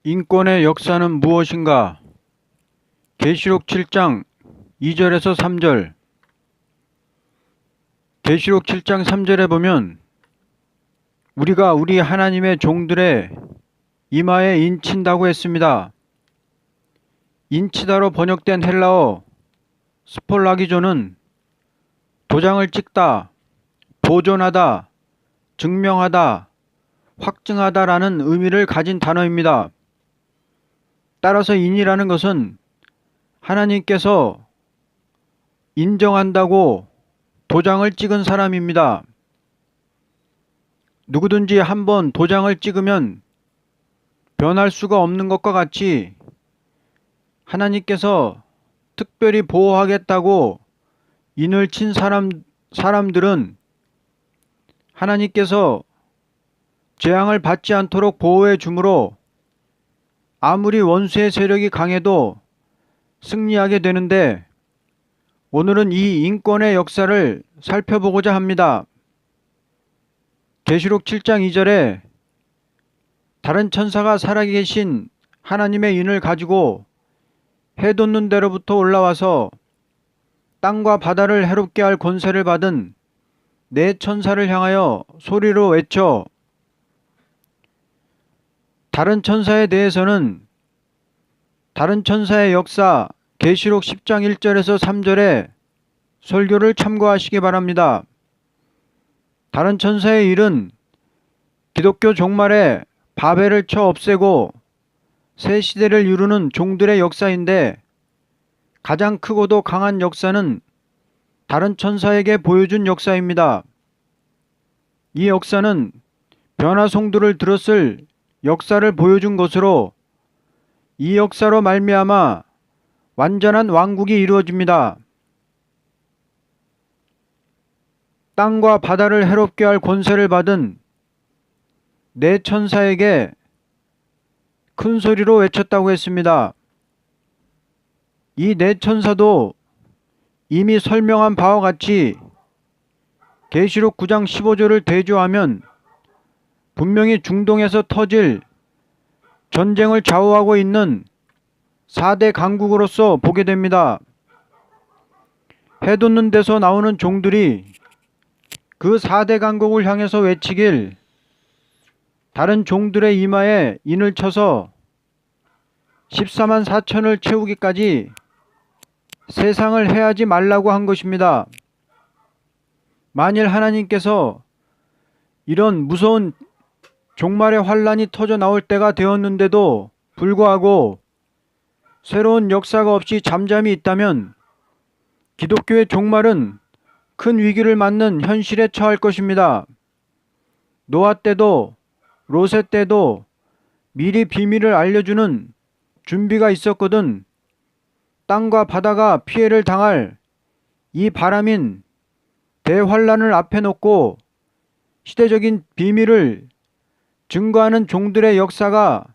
인권의 역사는 무엇인가? 계시록 7장 2절에서 3절. 계시록 7장 3절에 보면 우리가 우리 하나님의 종들의 이마에 인친다고 했습니다. 인치다로 번역된 헬라어 스폴라기조는 도장을 찍다, 보존하다, 증명하다, 확증하다라는 의미를 가진 단어입니다. 따라서 인이라는 것은 하나님께서 인정한다고 도장을 찍은 사람입니다. 누구든지 한번 도장을 찍으면 변할 수가 없는 것과 같이 하나님께서 특별히 보호하겠다고 인을 친 사람들은 하나님께서 재앙을 받지 않도록 보호해 주므로 아무리 원수의 세력이 강해도 승리하게 되는데, 오늘은 이 인권의 역사를 살펴보고자 합니다. 계시록 7장 2절에 다른 천사가 살아계신 하나님의 인을 가지고 해 돋는 데로부터 올라와서 땅과 바다를 해롭게 할 권세를 받은 네 천사를 향하여 소리로 외쳐, 다른 천사에 대해서는 다른 천사의 역사 계시록 10장 1절에서 3절의 설교를 참고하시기 바랍니다. 다른 천사의 일은 기독교 종말에 바벨을 쳐 없애고 새 시대를 이루는 종들의 역사인데, 가장 크고도 강한 역사는 다른 천사에게 보여준 역사입니다. 이 역사는 변화송두를 들었을 역사를 보여준 것으로, 이 역사로 말미암아 완전한 왕국이 이루어집니다. 땅과 바다를 해롭게 할 권세를 받은 네 천사에게 큰 소리로 외쳤다고 했습니다. 이 네 천사도 이미 설명한 바와 같이 계시록 9장 15절을 대조하면 분명히 중동에서 터질 전쟁을 좌우하고 있는 4대 강국으로서 보게 됩니다. 해 돋는 데서 나오는 종들이 그 4대 강국을 향해서 외치길, 다른 종들의 이마에 인을 쳐서 14만 4천을 채우기까지 세상을 해하지 말라고 한 것입니다. 만일 하나님께서 이런 무서운 종말의 환란이 터져 나올 때가 되었는데도 불구하고 새로운 역사가 없이 잠잠히 있다면 기독교의 종말은 큰 위기를 맞는 현실에 처할 것입니다. 노아 때도 롯의 때도 미리 비밀을 알려주는 준비가 있었거든. 땅과 바다가 피해를 당할 이 바람인 대환란을 앞에 놓고 시대적인 비밀을 증거하는 종들의 역사가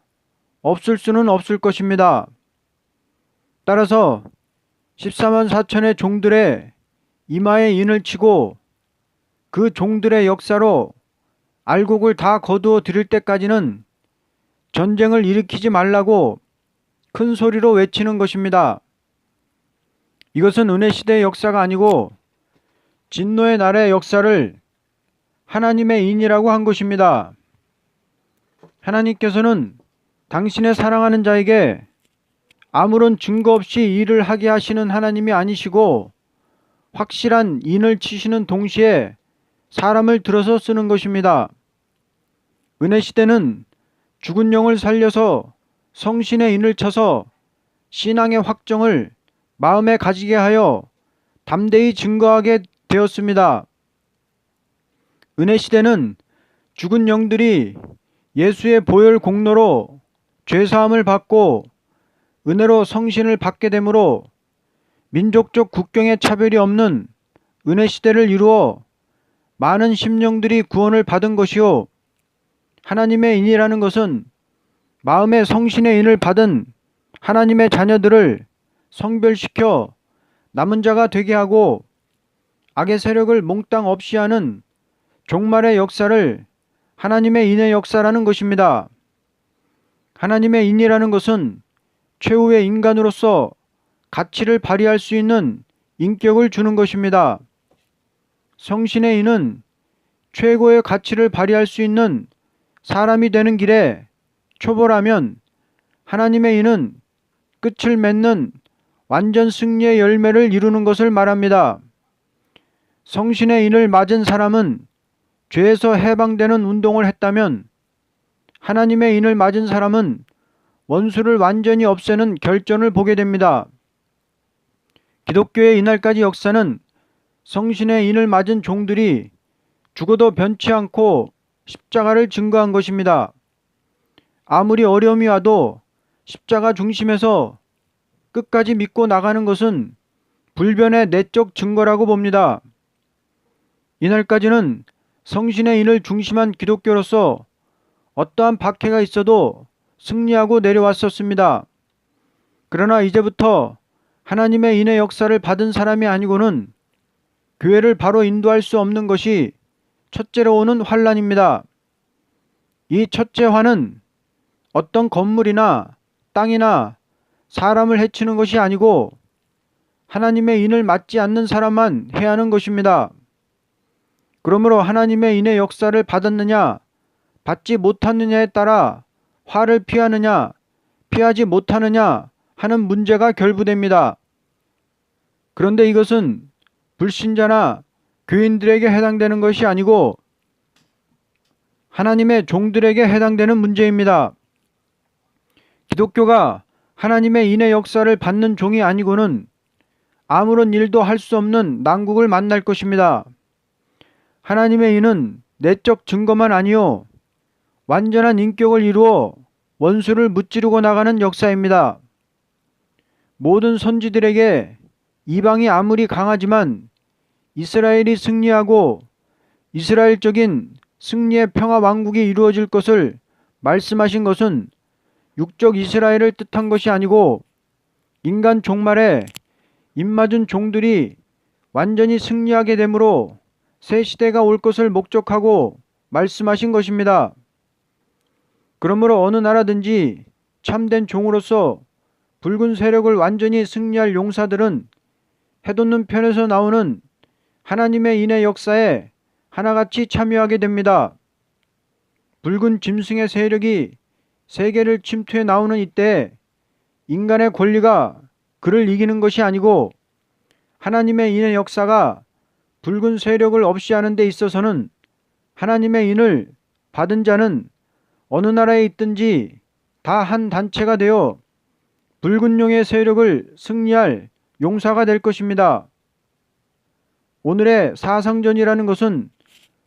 없을 수는 없을 것입니다. 따라서 14만 4천의 종들의 이마에 인을 치고 그 종들의 역사로 알곡을 다 거두어 드릴 때까지는 전쟁을 일으키지 말라고 큰 소리로 외치는 것입니다. 이것은 은혜 시대의 역사가 아니고 진노의 날의 역사를 하나님의 인이라고 한 것입니다. 하나님께서는 당신의 사랑하는 자에게 아무런 증거 없이 일을 하게 하시는 하나님이 아니시고, 확실한 인을 치시는 동시에 사람을 들어서 쓰는 것입니다. 은혜 시대는 죽은 영을 살려서 성신의 인을 쳐서 신앙의 확정을 마음에 가지게 하여 담대히 증거하게 되었습니다. 은혜 시대는 죽은 영들이 예수의 보혈 공로로 죄사함을 받고 은혜로 성신을 받게 되므로 민족적 국경의 차별이 없는 은혜 시대를 이루어 많은 심령들이 구원을 받은 것이요, 하나님의 인이라는 것은 마음의 성신의 인을 받은 하나님의 자녀들을 성별시켜 남은 자가 되게 하고 악의 세력을 몽땅 없이 하는 종말의 역사를 하나님의 인의 역사라는 것입니다. 하나님의 인이라는 것은 최후의 인간으로서 가치를 발휘할 수 있는 인격을 주는 것입니다. 성신의 인은 최고의 가치를 발휘할 수 있는 사람이 되는 길에 초월하면 하나님의 인은 끝을 맺는 완전 승리의 열매를 이루는 것을 말합니다. 성신의 인을 맞은 사람은 죄에서 해방되는 운동을 했다면 하나님의 인을 맞은 사람은 원수를 완전히 없애는 결전을 보게 됩니다. 기독교의 이날까지 역사는 성신의 인을 맞은 종들이 죽어도 변치 않고 십자가를 증거한 것입니다. 아무리 어려움이 와도 십자가 중심에서 끝까지 믿고 나가는 것은 불변의 내적 증거라고 봅니다. 이날까지는 성신의 인을 중심한 기독교로서 어떠한 박해가 있어도 승리하고 내려왔었습니다. 그러나 이제부터 하나님의 인의 역사를 받은 사람이 아니고는 교회를 바로 인도할 수 없는 것이 첫째로 오는 환난입니다. 이 첫째 환은 어떤 건물이나 땅이나 사람을 해치는 것이 아니고 하나님의 인을 맞지 않는 사람만 해야 하는 것입니다. 그러므로 하나님의 인의 역사를 받았느냐 받지 못하느냐에 따라 화를 피하느냐 피하지 못하느냐 하는 문제가 결부됩니다. 그런데 이것은 불신자나 교인들에게 해당되는 것이 아니고 하나님의 종들에게 해당되는 문제입니다. 기독교가 하나님의 인의 역사를 받는 종이 아니고는 아무런 일도 할 수 없는 난국을 만날 것입니다. 하나님의 인은 내적 증거만 아니요 완전한 인격을 이루어 원수를 무찌르고 나가는 역사입니다. 모든 선지들에게 이방이 아무리 강하지만 이스라엘이 승리하고 이스라엘적인 승리의 평화 왕국이 이루어질 것을 말씀하신 것은 육적 이스라엘을 뜻한 것이 아니고 인간 종말에 입맞은 종들이 완전히 승리하게 되므로 새 시대가 올 것을 목적하고 말씀하신 것입니다. 그러므로 어느 나라든지 참된 종으로서 붉은 세력을 완전히 승리할 용사들은 해돋는 편에서 나오는 하나님의 인의 역사에 하나같이 참여하게 됩니다. 붉은 짐승의 세력이 세계를 침투해 나오는 이때 인간의 권리가 그를 이기는 것이 아니고 하나님의 인의 역사가 붉은 세력을 없이 하는 데 있어서는 하나님의 인을 받은 자는 어느 나라에 있든지 다 한 단체가 되어 붉은 용의 세력을 승리할 용사가 될 것입니다. 오늘의 사상전이라는 것은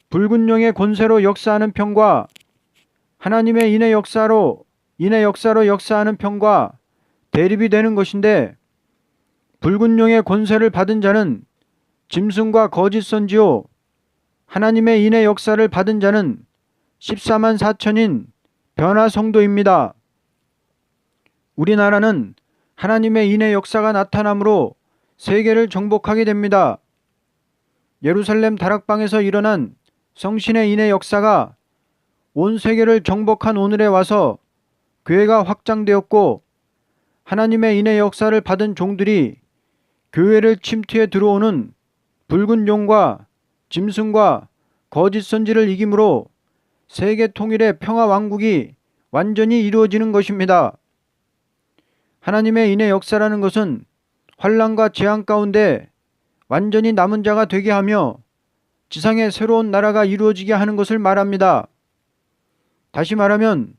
붉은 용의 권세로 역사하는 편과 하나님의 인의 역사로 역사하는 편과 대립이 되는 것인데 붉은 용의 권세를 받은 자는 짐승과 거짓 선지요 하나님의 인의 역사를 받은 자는 14만 4천인 변화 성도입니다. 우리나라는 하나님의 인의 역사가 나타남으로 세계를 정복하게 됩니다. 예루살렘 다락방에서 일어난 성신의 인의 역사가 온 세계를 정복한 오늘에 와서 교회가 확장되었고 하나님의 인의 역사를 받은 종들이 교회를 침투해 들어오는 붉은 용과 짐승과 거짓 선지를 이김으로 세계 통일의 평화 왕국이 완전히 이루어지는 것입니다. 하나님의 인의 역사라는 것은 환난과 재앙 가운데 완전히 남은 자가 되게 하며 지상의 새로운 나라가 이루어지게 하는 것을 말합니다. 다시 말하면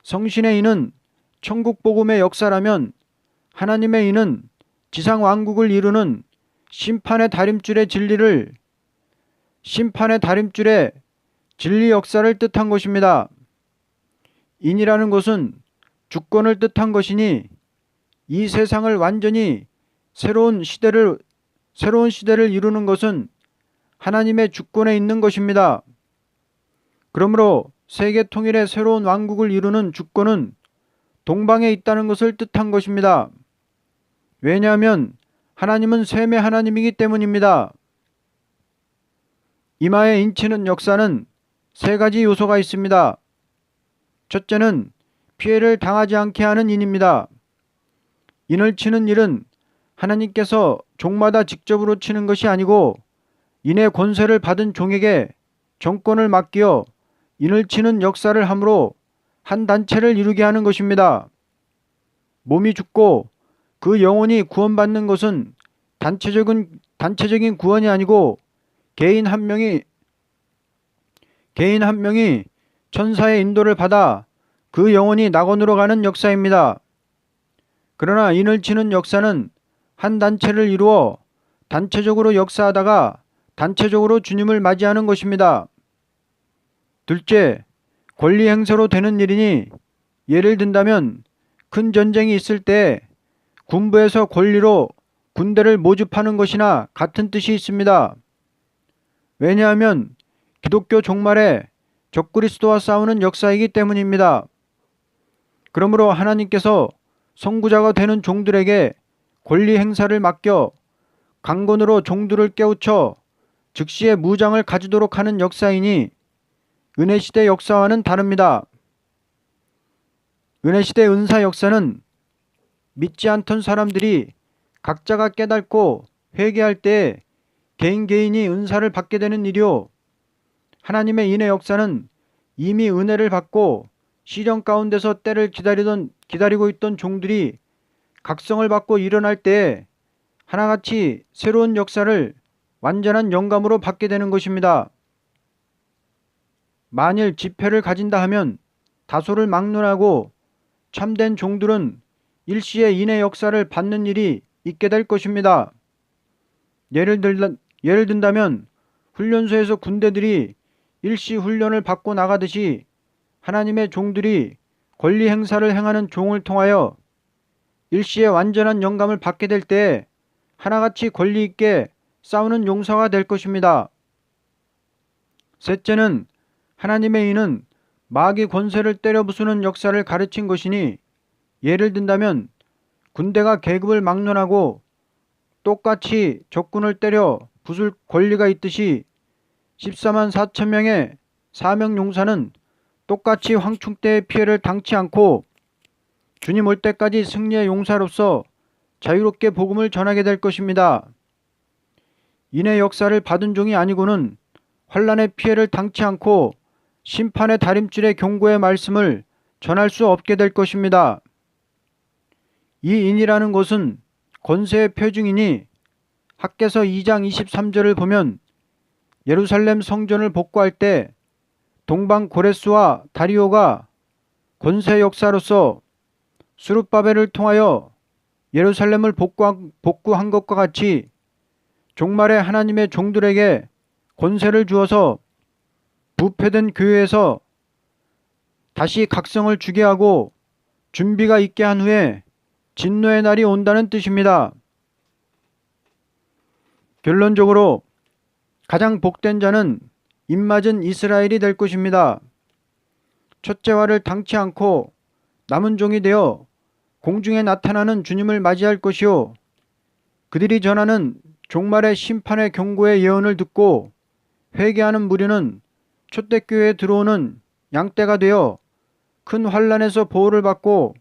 성신의 인은 천국 복음의 역사라면 하나님의 인은 지상 왕국을 이루는 심판의 다림줄의 진리 역사를 뜻한 것입니다. 인이라는 것은 주권을 뜻한 것이니 이 세상을 완전히 새로운 시대를 이루는 것은 하나님의 주권에 있는 것입니다. 그러므로 세계 통일의 새로운 왕국을 이루는 주권은 동방에 있다는 것을 뜻한 것입니다. 왜냐하면 하나님은 셈의 하나님이기 때문입니다. 이마에 인치는 역사는 세 가지 요소가 있습니다. 첫째는 피해를 당하지 않게 하는 인입니다. 인을 치는 일은 하나님께서 종마다 직접으로 치는 것이 아니고 인의 권세를 받은 종에게 정권을 맡겨 인을 치는 역사를 함으로 한 단체를 이루게 하는 것입니다. 몸이 죽고 그 영혼이 구원받는 것은 단체적인 구원이 아니고 개인 한 명이 천사의 인도를 받아 그 영혼이 낙원으로 가는 역사입니다. 그러나 인을 치는 역사는 한 단체를 이루어 단체적으로 역사하다가 단체적으로 주님을 맞이하는 것입니다. 둘째, 권리 행사로 되는 일이니 예를 든다면 큰 전쟁이 있을 때 군부에서 권리로 군대를 모집하는 것이나 같은 뜻이 있습니다. 왜냐하면 기독교 종말에 적그리스도와 싸우는 역사이기 때문입니다. 그러므로 하나님께서 선구자가 되는 종들에게 권리 행사를 맡겨 강건으로 종들을 깨우쳐 즉시의 무장을 가지도록 하는 역사이니 은혜시대 역사와는 다릅니다. 은혜시대 은사 역사는 믿지 않던 사람들이 각자가 깨닫고 회개할 때 개인이 은사를 받게 되는 일이요, 하나님의 인의 역사는 이미 은혜를 받고 시련 가운데서 때를 기다리고 있던 종들이 각성을 받고 일어날 때에 하나같이 새로운 역사를 완전한 영감으로 받게 되는 것입니다. 만일 지폐를 가진다 하면 다소를 막론하고 참된 종들은 일시에 인의 역사를 받는 일이 있게 될 것입니다. 예를 든다면 훈련소에서 군대들이 일시 훈련을 받고 나가듯이 하나님의 종들이 권리 행사를 행하는 종을 통하여 일시에 완전한 영감을 받게 될 때 하나같이 권리 있게 싸우는 용사가 될 것입니다. 셋째는 하나님의 인은 마귀 권세를 때려 부수는 역사를 가르친 것이니 예를 든다면 군대가 계급을 막론하고 똑같이 적군을 때려 부술 권리가 있듯이 14만 4천 명의 사명 용사는 똑같이 황충 때의 피해를 당치 않고 주님 올 때까지 승리의 용사로서 자유롭게 복음을 전하게 될 것입니다. 인의 역사를 받은 종이 아니고는 환난의 피해를 당치 않고 심판의 다림줄의 경고의 말씀을 전할 수 없게 될 것입니다. 이 인이라는 것은 권세의 표징이니 학개서 2장 23절을 보면 예루살렘 성전을 복구할 때 동방 고레스와 다리오가 권세 역사로서 스룹바벨을 통하여 예루살렘을 복구한 것과 같이 종말에 하나님의 종들에게 권세를 주어서 부패된 교회에서 다시 각성을 주게 하고 준비가 있게 한 후에 진노의 날이 온다는 뜻입니다. 결론적으로 가장 복된 자는 입맞은 이스라엘이 될 것입니다. 첫째화를 당치 않고 남은 종이 되어 공중에 나타나는 주님을 맞이할 것이요, 그들이 전하는 종말의 심판의 경고의 예언을 듣고 회개하는 무리는 초대교회에 들어오는 양떼가 되어 큰 환난에서 보호를 받고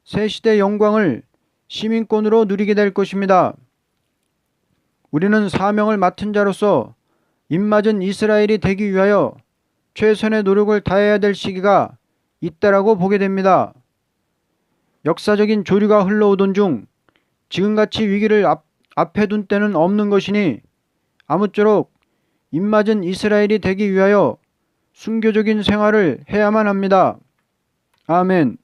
새 시대 영광을 시민권으로 누리게 될 것입니다. 우리는 사명을 맡은 자로서 입맞은 이스라엘이 되기 위하여 최선의 노력을 다해야 될 시기가 이때라고 보게 됩니다. 역사적인 조류가 흘러오던 중 지금같이 위기를 앞에 둔 때는 없는 것이니 아무쪼록 입맞은 이스라엘이 되기 위하여 순교적인 생활을 해야만 합니다. 아멘.